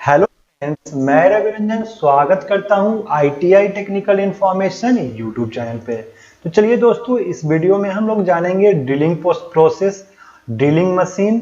Hello friends, मैं रवि रंजन स्वागत करता हूं ITI technical information YouTube channel पे। तो चलिए दोस्तों, इस वीडियो में हम लोग जानेंगे drilling process, drilling machine,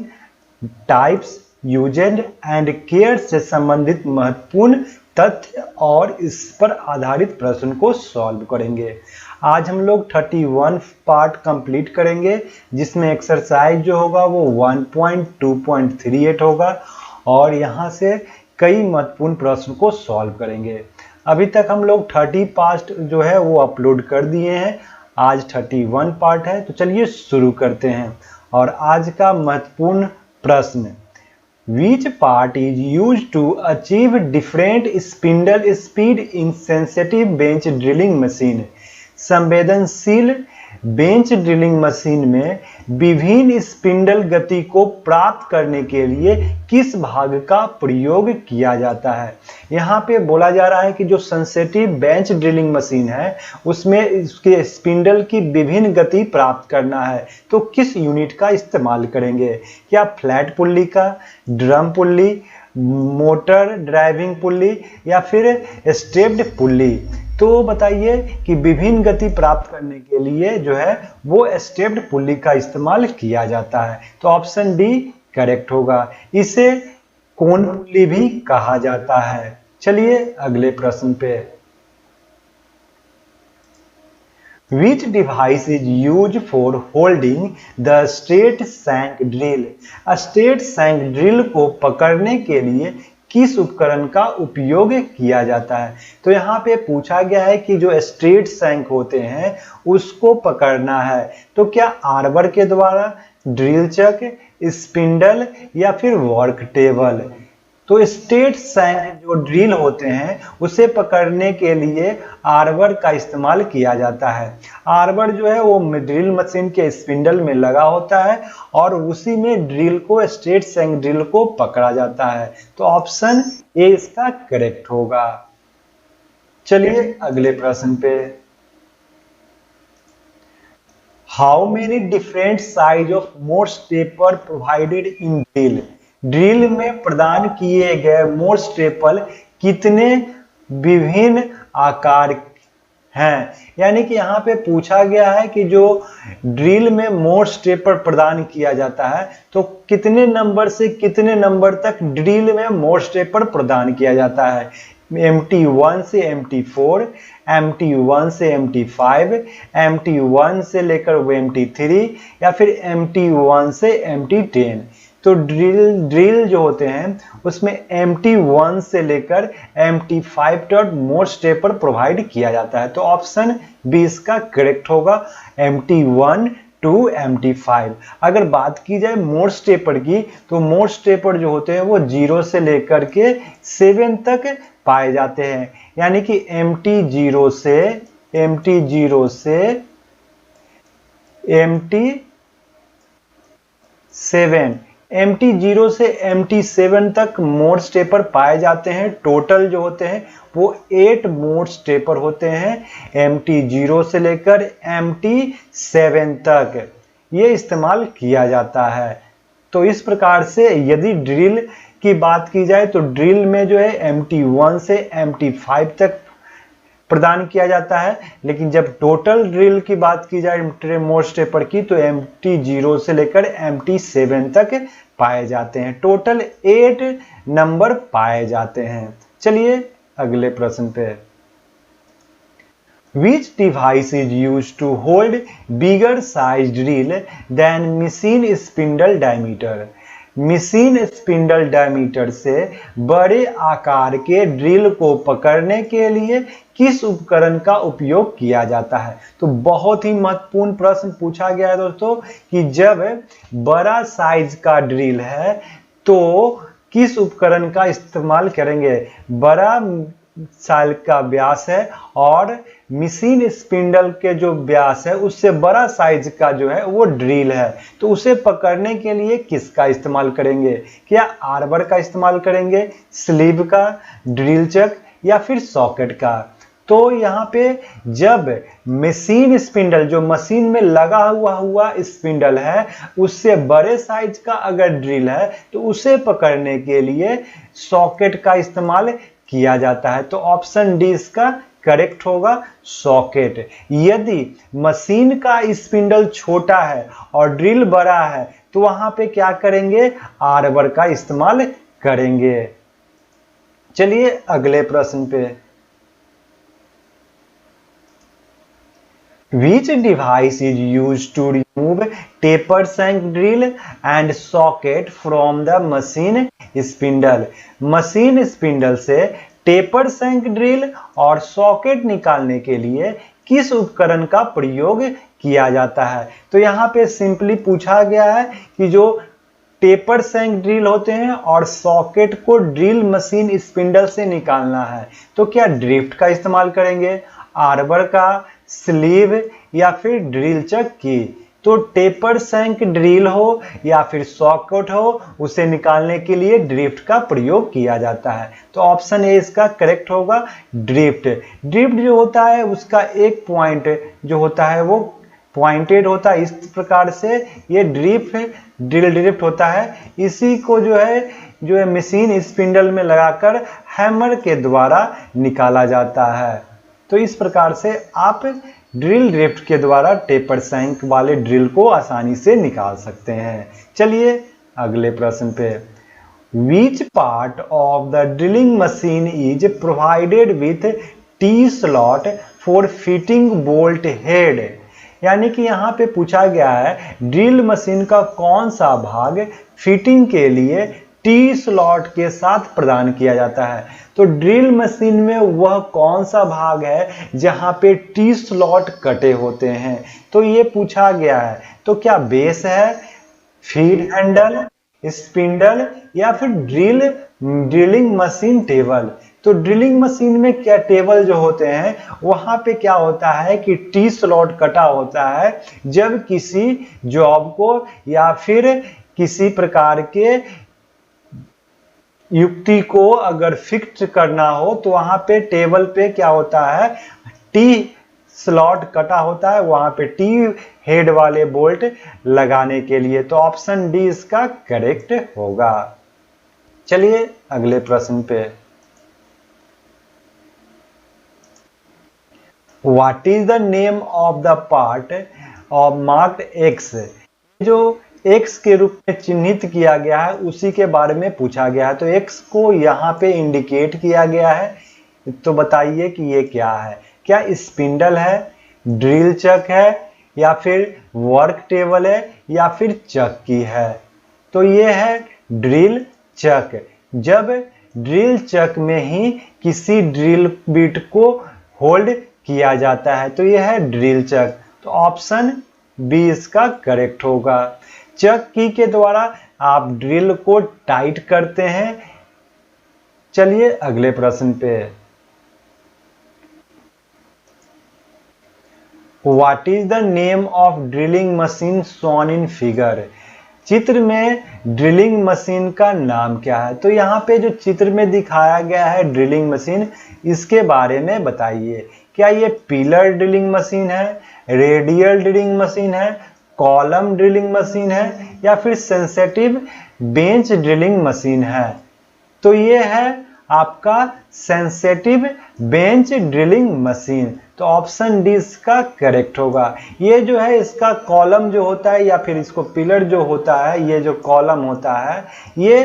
types, usages and care से संबंधित महत्वपूर्ण तथ्य और इस पर आधारित प्रश्न को सॉल्व करेंगे। आज हम लोग 31 पार्ट कंप्लीट करेंगे, जिसमें एक्सरसाइज जो होगा वो 1.2.38 होगा और यहाँ से कई महत्वपूर्ण प्रश्न को सॉल्व करेंगे। अभी तक हम लोग 30 पार्ट जो है वो अपलोड कर दिए हैं, आज 31 पार्ट है। तो चलिए शुरू करते हैं। और आज का महत्वपूर्ण प्रश्न, Which part is used to achieve different spindle speed in sensitive bench drilling machine? संवेदनशील बेंच ड्रिलिंग मशीन में विभिन्न स्पिंडल गति को प्राप्त करने के लिए किस भाग का प्रयोग किया जाता है। यहाँ पे बोला जा रहा है कि जो सेंसिटिव बेंच ड्रिलिंग मशीन है उसमें इसके स्पिंडल की विभिन्न गति प्राप्त करना है, तो किस यूनिट का इस्तेमाल करेंगे? क्या फ्लैट पुल्ली का, drum pulley, motor driving pulley या फिर स्टेप्ड पुल्ली? तो बताइए कि विभिन्न गति प्राप्त करने के लिए जो है वो स्टेप्ड पुल्ली का इस्तेमाल किया जाता है। तो ऑप्शन डी करेक्ट होगा। इसे कोन पुल्ली भी कहा जाता है। चलिए अगले प्रश्न पे। Which device is used for holding the straight shank drill? Straight shank drill को पकड़ने के लिए किस उपकरण का उपयोग किया जाता है? तो यहाँ पे पूछा गया है कि जो स्ट्रेट शैंक होते हैं उसको पकड़ना है, तो क्या आर्बर के द्वारा, ड्रिल चक, स्पिंडल या फिर वर्क टेबल? तो स्ट्रेट शैंक जो ड्रिल होते हैं उसे पकड़ने के लिए आर्बर का इस्तेमाल किया जाता है। आर्बर जो है वो ड्रिल मशीन के स्पिंडल में लगा होता है और उसी में ड्रिल को, स्ट्रेट शैंक ड्रिल को पकड़ा जाता है। तो ऑप्शन ए इसका करेक्ट होगा। चलिए अगले प्रश्न पे। How many different size of morse taper provided in drill? Drill में प्रदान किए गए मोर्स टेपर कितने विभिन्न आकार हैं? यानी कि यहाँ पे पूछा गया है कि जो ड्रिल में मोर्स टेपर प्रदान किया जाता है तो कितने नंबर से कितने नंबर तक ड्रिल में मोर्स टेपर प्रदान किया जाता है। MT1 से MT4, MT1 से MT5, MT1 से लेकर MT3 या फिर MT1 से MT10। तो ड्रिल जो होते हैं उसमें MT1 से लेकर MT5 तक मोर्स टेपर प्रोवाइड किया जाता है। तो ऑप्शन बी इसका करेक्ट होगा, MT1 टू MT5। अगर बात की जाए मोर्स टेपर की, तो मोर्स टेपर जो होते हैं वो 0 से लेकर के 7 तक पाए जाते हैं। यानी कि MT0 से MT0 से MT7 तक मोर्स टेपर पाए जाते हैं। टोटल जो होते हैं वो 8 मोर्स टेपर होते हैं MT0 से लेकर MT7 तक, ये इस्तेमाल किया जाता है। तो इस प्रकार से यदि ड्रिल की बात की जाए तो ड्रिल में जो है MT1 से MT5 तक प्रदान किया जाता है, लेकिन जब टोटल ड्रिल की बात की जाए मोर्स टेपर की तो MT0 से लेकर MT7 तक पाए जाते हैं। टोटल 8 नंबर पाए जाते हैं। चलिए अगले प्रश्न पे। Which device is used to hold bigger size drill than machine spindle diameter? Machine spindle diameter से बड़े आकार के ड्रिल को पकड़ने के लिए किस उपकरण का उपयोग किया जाता है? तो बहुत ही महत्वपूर्ण प्रश्न पूछा गया है दोस्तों कि जब बड़ा साइज का ड्रिल है तो किस उपकरण का इस्तेमाल करेंगे? बड़ा साइज का व्यास है और मशीन स्पिंडल के जो व्यास है उससे बड़ा साइज का जो है वो ड्रिल है, तो उसे पकड़ने के लिए किसका इस्तेमाल करेंगे? क्या आर्बर का इस्तेमाल करेंगे, स्लीव का, ड्रिल चक या फिर सॉकेट का? तो यहाँ पे जब मशीन स्पिंडल, जो मशीन में लगा हुआ स्पिंडल है, उससे बड़े साइज का अगर ड्रिल है तो उसे पकड़ने के लिए सॉकेट का इस्तेमाल किया जाता है। तो ऑप्शन डी इसका करेक्ट होगा, सॉकेट। यदि मशीन का स्पिंडल छोटा है और ड्रिल बड़ा है तो वहां पे क्या करेंगे, आर्बर का इस्तेमाल करेंगे। चलिए अगले प्रश्न पे। Which device is used to remove taper shank drill and socket from the machine spindle? Machine spindle से टेपर शैंक ड्रिल और सॉकेट निकालने के लिए किस उपकरण का प्रयोग किया जाता है? तो यहाँ पे सिंपली पूछा गया है कि जो टेपर शैंक ड्रिल होते हैं और सॉकेट को ड्रिल मशीन स्पिंडल से निकालना है, तो क्या ड्रिफ्ट का इस्तेमाल करेंगे, आर्बर का, स्लीव या फिर ड्रिल चक की? तो टेपर शैंक ड्रिल हो या फिर सॉकेट हो, उसे निकालने के लिए ड्रिफ्ट का प्रयोग किया जाता है। तो ऑप्शन ए इसका करेक्ट होगा, ड्रिफ्ट। ड्रिफ्ट जो होता है उसका एक पॉइंट जो होता है वो पॉइंटेड होता है, इस प्रकार से ये ड्रिल ड्रिफ्ट होता है। इसी को जो है मशीन स्पिंडल में लगाकर हैमर के द्वारा निकाला जाता है। तो इस प्रकार से आप ड्रिल ड्रिफ्ट के द्वारा टेपर शैंक वाले ड्रिल को आसानी से निकाल सकते हैं। चलिए अगले प्रश्न पे। Which part of the drilling machine is provided with T-slot for fitting bolt head? यानी कि यहाँ पे पूछा गया है ड्रिल मशीन का कौन सा भाग फिटिंग के लिए टी स्लॉट के साथ प्रदान किया जाता है। तो ड्रिल मशीन में वह कौन सा भाग है जहां पे टी स्लॉट कटे होते हैं, तो ये पूछा गया है। तो क्या बेस है, फीड हैंडल, स्पिंडल या फिर ड्रिलिंग मशीन टेबल? तो ड्रिलिंग मशीन में क्या टेबल जो होते हैं वहां पे क्या होता है कि टी स्लॉट कटा होता है। जब किसी जॉब को या फिर किसी प्रकार के युक्ति को अगर फिक्स करना हो तो वहां पे टेबल पे क्या होता है, टी स्लॉट कटा होता है, वहां पे टी हेड वाले बोल्ट लगाने के लिए। तो ऑप्शन डी इसका करेक्ट होगा। चलिए अगले प्रश्न पे। What is the name of the part of marked X? जो X के रूप में चिन्हित किया गया है उसी के बारे में पूछा गया है। तो X को यहाँ पे इंडिकेट किया गया है, तो बताइए कि ये क्या है। क्या स्पिंडल है, ड्रिल चक है या फिर वर्क टेबल है या फिर चक की है? तो ये है ड्रिल चक। जब ड्रिल चक में ही किसी ड्रिल बिट को होल्ड किया जाता है तो यह है ड्रिल चक। तो ऑप्शन बी इसका करेक्ट होगा। चक की के द्वारा आप ड्रिल को टाइट करते हैं। चलिए अगले प्रश्न पे। What is the name of drilling machine shown in figure? चित्र में ड्रिलिंग मशीन का नाम क्या है? तो यहाँ पे जो चित्र में दिखाया गया है ड्रिलिंग मशीन, इसके बारे में बताइए। क्या ये पिलर ड्रिलिंग मशीन है, रेडियल ड्रिलिंग मशीन है, कॉलम ड्रिलिंग मशीन है या फिर सेंसिटिव बेंच ड्रिलिंग मशीन है? तो ये है आपका सेंसिटिव बेंच ड्रिलिंग मशीन। तो ऑप्शन डी इसका करेक्ट होगा। ये जो है इसका कॉलम जो होता है या फिर इसको पिलर जो होता है, ये जो कॉलम होता है ये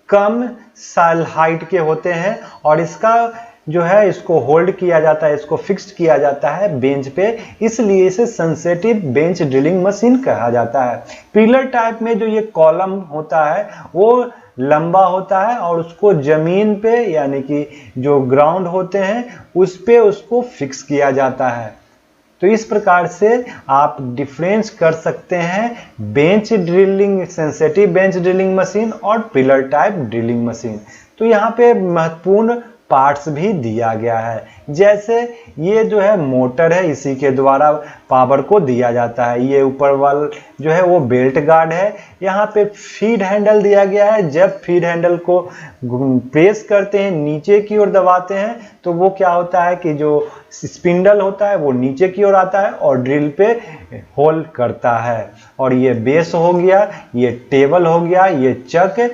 कम साल हाइट के होते हैं और इसका जो है इसको होल्ड किया जाता है, इसको फिक्स्ड किया जाता है बेंच पे, इसलिए इसे सेंसिटिव बेंच ड्रिलिंग मशीन कहा जाता है। पिलर टाइप में जो ये कॉलम होता है वो लंबा होता है और उसको जमीन पे यानी कि जो ग्राउंड होते हैं उस पे उसको फिक्स किया जाता है। तो इस प्रकार से आप डिफरेंस कर सकते हैं bench drilling, sensitive bench drilling machine और पिलर टाइप ड्रिलिंग मशीन। तो यहाँ पे महत्वपूर्ण पार्ट्स भी दिया गया है। जैसे ये जो है मोटर है, इसी के द्वारा पावर को दिया जाता है। ये ऊपर वाला जो है वो बेल्ट गार्ड है। यहाँ पे फीड हैंडल दिया गया है। जब फीड हैंडल को प्रेस करते हैं, नीचे की ओर दबाते हैं, तो वो क्या होता है कि जो स्पिंडल होता है वो नीचे की ओर आता है और ड्रिल पे होल करता है। और ये बेस हो गया, ये टेबल हो गया, ये चक।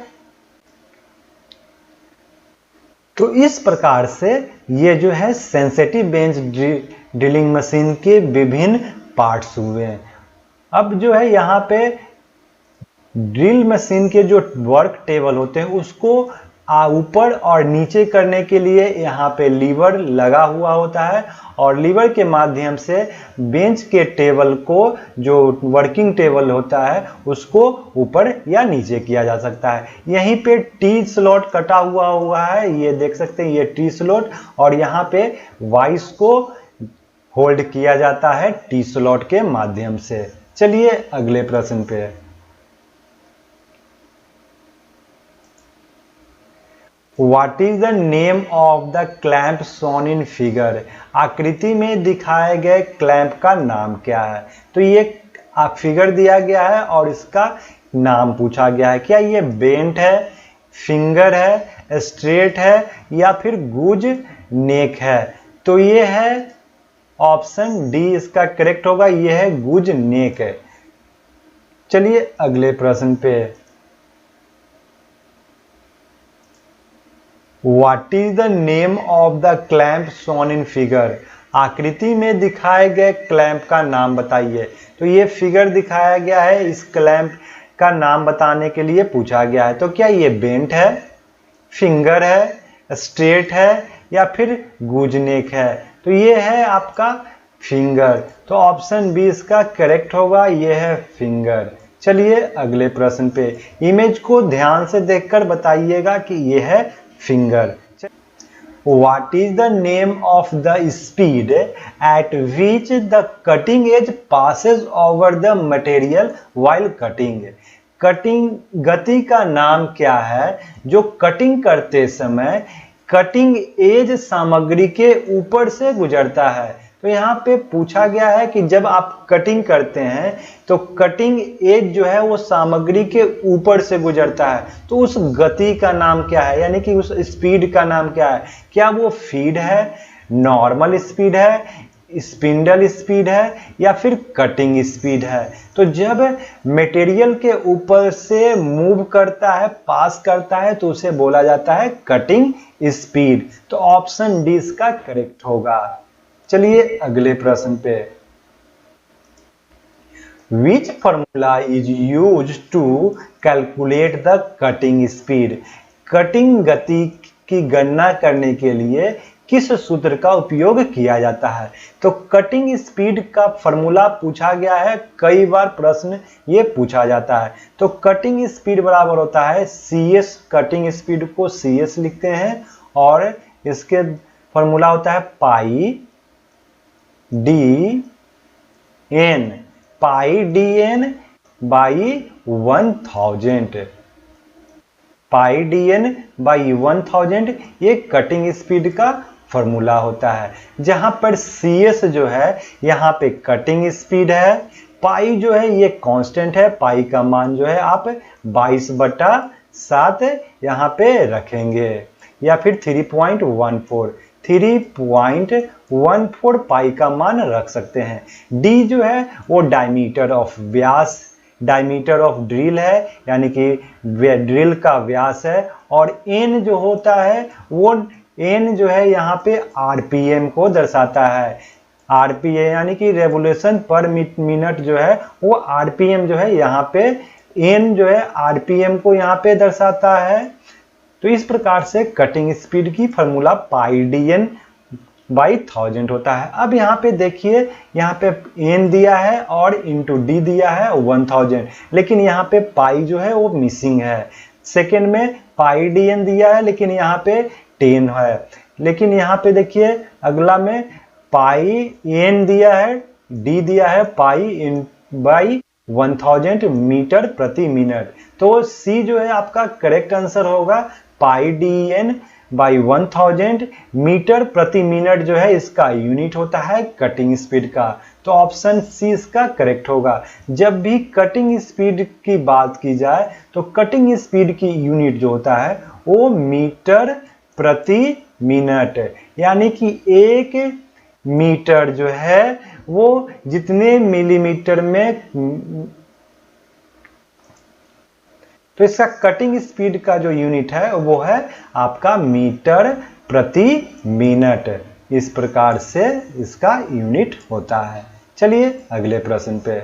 तो इस प्रकार से ये जो है सेंसिटिव बेंच ड्रिलिंग मशीन के विभिन्न पार्ट्स हुए हैं। अब जो है यहाँ पे ड्रिल मशीन के जो वर्क टेबल होते हैं उसको ऊपर और नीचे करने के लिए यहाँ पे लीवर लगा हुआ होता है और लीवर के माध्यम से बेंच के टेबल को, जो वर्किंग टेबल होता है, उसको ऊपर या नीचे किया जा सकता है। यहीं पे टी स्लॉट कटा हुआ है, ये देख सकते हैं, ये टी स्लॉट, और यहाँ पे वाइस को होल्ड किया जाता है टी स्लॉट के माध्यम से। चलिए अगले प्रश्न पे। What is the name of the clamp shown in figure? आकृति में दिखाए गए क्लैंप का नाम क्या है? तो ये फिगर दिया गया है और इसका नाम पूछा गया है। क्या ये बेंट है, फिंगर है, स्ट्रेट है या फिर गुज नेक है? तो ये है ऑप्शन डी इसका करेक्ट होगा, ये है गुज नेक है। चलिए अगले प्रश्न पे। What is the name of the clamp shown in figure? आकृति में दिखाए गए क्लैंप का नाम बताइए। तो ये फिगर दिखाया गया है, इस क्लैंप का नाम बताने के लिए पूछा गया है। तो क्या ये बेंट है, फिंगर है, स्ट्रेट है या फिर गुजनेक है? तो ये है आपका फिंगर। तो ऑप्शन बी इसका करेक्ट होगा, ये है फिंगर। चलिए अगले प्रश्न पे। इमेज को ध्यान से देखकर बताइएगा कि ये है finger. What is the name of the speed at which the cutting edge passes over the material while cutting? Cutting गति का नाम क्या है जो कटिंग करते समय कटिंग एज सामग्री के ऊपर से गुजरता है? तो यहाँ पे पूछा गया है कि जब आप कटिंग करते हैं तो कटिंग एज जो है वो सामग्री के ऊपर से गुजरता है, तो उस गति का नाम क्या है, यानी कि उस स्पीड का नाम क्या है? क्या वो फीड है, नॉर्मल स्पीड है, स्पिंडल स्पीड है या फिर कटिंग स्पीड है? तो जब मटेरियल के ऊपर से मूव करता है, पास करता है, तो उसे बोला जाता है कटिंग स्पीड। तो ऑप्शन डी इसका करेक्ट होगा। चलिए अगले प्रश्न पे। Which formula is used to calculate the cutting speed? Cutting गति की गणना करने के लिए किस सूत्र का उपयोग किया जाता है? तो कटिंग स्पीड का फॉर्मूला पूछा गया है, कई बार प्रश्न ये पूछा जाता है। तो कटिंग स्पीड बराबर होता है CS, कटिंग स्पीड को CS लिखते हैं और इसके फॉर्मूला होता है pi D n, pi D N by 1000, pi D N by 1000 ये कटिंग स्पीड का फॉर्मूला होता है। जहां पर CS जो है यहाँ पे कटिंग स्पीड है, पाई जो है ये कांस्टेंट है, पाई का मान जो है आप 22/7 यहाँ पे रखेंगे या फिर 3.14 पाई का मान रख सकते हैं। डी जो है वो diameter of Vyas, diameter of drill है, यानी कि ड्रिल का व्यास है। और एन जो होता है वो एन जो है यहाँ पे आरपीएम को दर्शाता है। आरपीएम यानी कि रेवोल्यूशन पर मिनट जो है वो आरपीएम जो है यहाँ पे एन जो है आरपीएम को यहाँ पे दर्शाता है। तो इस प्रकार से कटिंग स्पीड की formula pi D N by 1000 होता है। अब यहाँ पे देखिए, यहाँ पे एन दिया है और इंटू डी दिया है 1000, लेकिन यहाँ पे पाई जो है वो मिसिंग है। सेकेंड में पाई डी एन दिया है लेकिन यहाँ पे 10 है, लेकिन यहाँ पे देखिए अगला में पाई एन दिया है, डी दिया है पाई इन बाई 1000 मीटर प्रति मिनट। तो सी जो है आपका करेक्ट आंसर होगा, πdn/1000 मीटर प्रति मिनट जो है इसका यूनिट होता है कटिंग स्पीड का। तो ऑप्शन सी इसका करेक्ट होगा। जब भी कटिंग स्पीड की बात की जाए तो कटिंग स्पीड की यूनिट जो होता है वो मीटर प्रति मिनट, यानी कि 1 मीटर जो है वो जितने मिलीमीटर में, तो इसका कटिंग स्पीड का जो यूनिट है वो है आपका मीटर प्रति मिनट। इस प्रकार से इसका यूनिट होता है। चलिए अगले प्रश्न पे।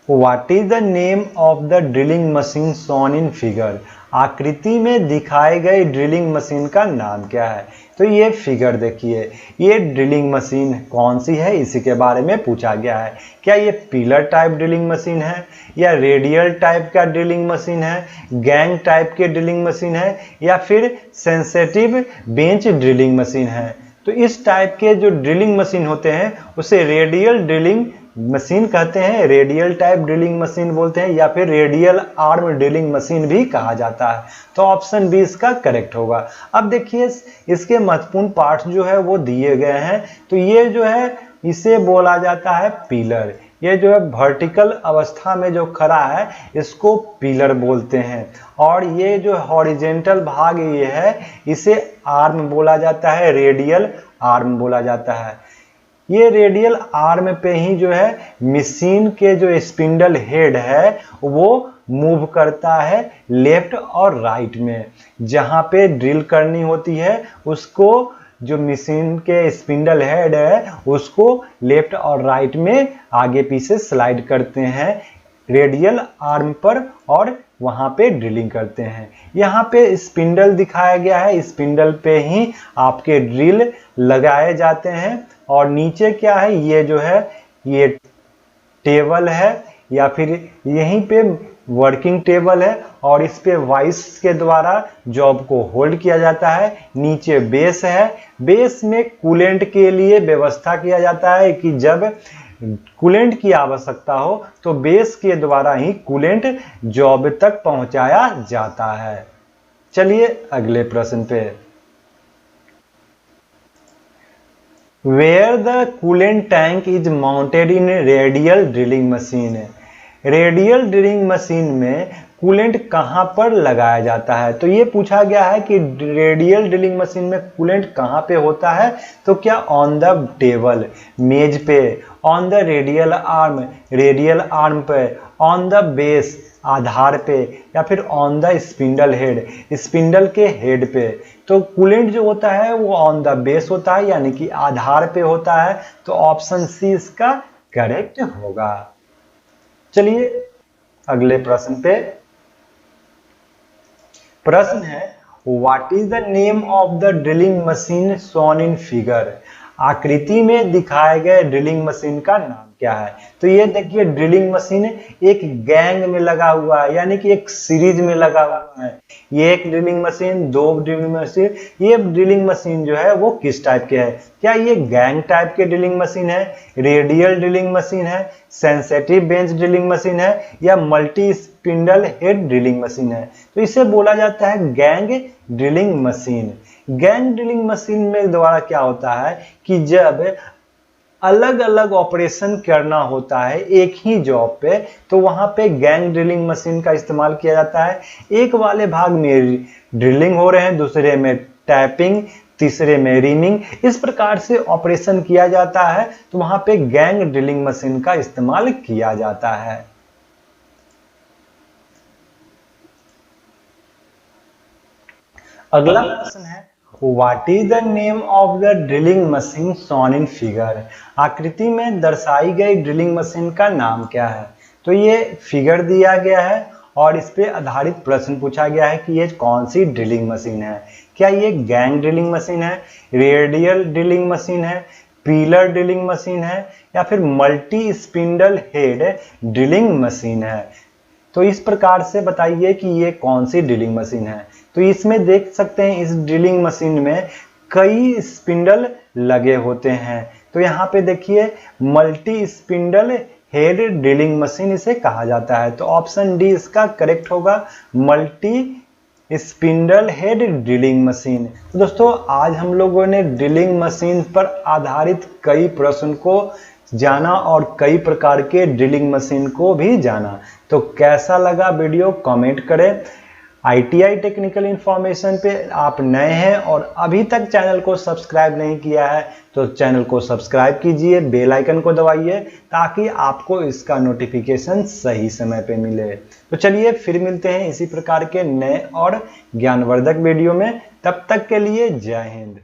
What is the name of the drilling machine shown in figure? आकृति में दिखाए गए ड्रिलिंग मशीन का नाम क्या है? तो ये फिगर देखिए, ये ड्रिलिंग मशीन कौन सी है इसी के बारे में पूछा गया है। क्या ये पिलर टाइप ड्रिलिंग मशीन है, या रेडियल टाइप का ड्रिलिंग मशीन है, गैंग टाइप के ड्रिलिंग मशीन है, या फिर सेंसिटिव बेंच ड्रिलिंग मशीन है? तो इस टाइप के जो ड्रिलिंग मशीन होते हैं उसे रेडियल ड्रिलिंग मशीन कहते हैं, रेडियल टाइप ड्रिलिंग मशीन बोलते हैं, या फिर रेडियल आर्म ड्रिलिंग मशीन भी कहा जाता है। तो ऑप्शन बी इसका करेक्ट होगा। अब देखिए इसके महत्वपूर्ण पार्ट्स जो है वो दिए गए हैं। तो ये जो है इसे बोला जाता है पिलर। ये जो है वर्टिकल अवस्था में जो खड़ा है इसको पिलर बोलते हैं, और ये जो हॉरिजेंटल भाग ये है इसे आर्म बोला जाता है, रेडियल आर्म बोला जाता है। ये रेडियल आर्म पे ही जो है मशीन के जो स्पिंडल हेड है वो मूव करता है लेफ्ट और राइट में। जहां पे ड्रिल करनी होती है उसको जो मशीन के स्पिंडल हेड है उसको लेफ्ट और राइट में आगे पीछे स्लाइड करते हैं रेडियल आर्म पर, और वहां पे ड्रिलिंग करते हैं। यहाँ पे स्पिंडल दिखाया गया है, स्पिंडल पे ही आपके ड्रिल लगाए जाते हैं। और नीचे क्या है, ये जो है ये टेबल है, या फिर यहीं पे वर्किंग टेबल है, और इस पे वाइस के द्वारा जॉब को होल्ड किया जाता है। नीचे बेस है, बेस में कूलेंट के लिए व्यवस्था किया जाता है कि जब कूलेंट की आवश्यकता हो तो बेस के द्वारा ही कूलेंट जॉब तक पहुंचाया जाता है। चलिए अगले प्रश्न पे। Where the coolant tank is mounted in radial drilling machine? Radial drilling machine में कूलेंट कहां पर लगाया जाता है? तो ये पूछा गया है कि रेडियल ड्रिलिंग मशीन में कूलेंट कहां पे होता है। तो क्या ऑन द टेबल, मेज पे, ऑन द रेडियल आर्म पे, ऑन द बेस, आधार पे, या फिर on the spindle head, spindle के हेड पे? तो कूलेंट जो होता है वो ऑन द बेस होता है, यानी कि आधार पे होता है। तो ऑप्शन सी इसका करेक्ट होगा। चलिए अगले प्रश्न पे। प्रश्न है what is the name of the drilling machine shown in figure? आकृति में दिखाए गए ड्रिलिंग मशीन का नाम क्या है? तो ये देखिए ड्रिलिंग मशीन एक गैंग में लगा हुआ है, यानी कि एक सीरीज में लगा हुआ है। ये एक ड्रिलिंग मशीन, दो ड्रिलिंग मशीन। ये ड्रिलिंग मशीन जो है वो किस टाइप के है? क्या ये गैंग टाइप के ड्रिलिंग मशीन है, रेडियल ड्रिलिंग मशीन है, सेंसिटिव बेंच ड्रिलिंग मशीन है, या multi spindle head drilling machine है? तो इसे बोला जाता है gang drilling machine. Gang drilling machine में द्वारा क्या होता है कि जब अलग अलग ऑपरेशन करना होता है एक ही जॉब पे, तो वहां पे गैंग ड्रिलिंग मशीन का इस्तेमाल किया जाता है। एक वाले भाग में ड्रिलिंग हो रहे हैं, दूसरे में टैपिंग, तीसरे में रीमिंग, इस प्रकार से ऑपरेशन किया जाता है। तो वहां पे गैंग ड्रिलिंग मशीन का इस्तेमाल किया जाता है। अगला प्रश्न है What is the name of the drilling machine shown in figure? आकृति में दर्शाई गई ड्रिलिंग मशीन का नाम क्या है? तो ये फिगर दिया गया है और इस पे आधारित प्रश्न पूछा गया है कि ये कौन सी ड्रिलिंग मशीन है। क्या ये गैंग ड्रिलिंग मशीन है, रेडियल ड्रिलिंग मशीन है, पिलर ड्रिलिंग मशीन है, या फिर multi spindle head drilling machine है? तो इस प्रकार से बताइए कि ये कौन सी ड्रिलिंग मशीन है। तो इसमें देख सकते हैं इस ड्रिलिंग मशीन में कई स्पिंडल लगे होते हैं। तो यहाँ पे देखिए multi spindle head drilling machine इसे कहा जाता है। तो ऑप्शन डी इसका करेक्ट होगा, multi spindle head drilling machine. तो दोस्तों आज हम लोगों ने ड्रिलिंग मशीन पर आधारित कई प्रश्न को जाना और कई प्रकार के ड्रिलिंग मशीन को भी जाना। तो कैसा लगा वीडियो कमेंट करें। आईटीआई टेक्निकल इन्फॉर्मेशन पे आप नए हैं और अभी तक चैनल को सब्सक्राइब नहीं किया है तो चैनल को सब्सक्राइब कीजिए, बेल आइकन को दबाइए ताकि आपको इसका नोटिफिकेशन सही समय पे मिले। तो चलिए फिर मिलते हैं इसी प्रकार के नए और ज्ञानवर्धक वीडियो में। तब तक के लिए जय हिंद।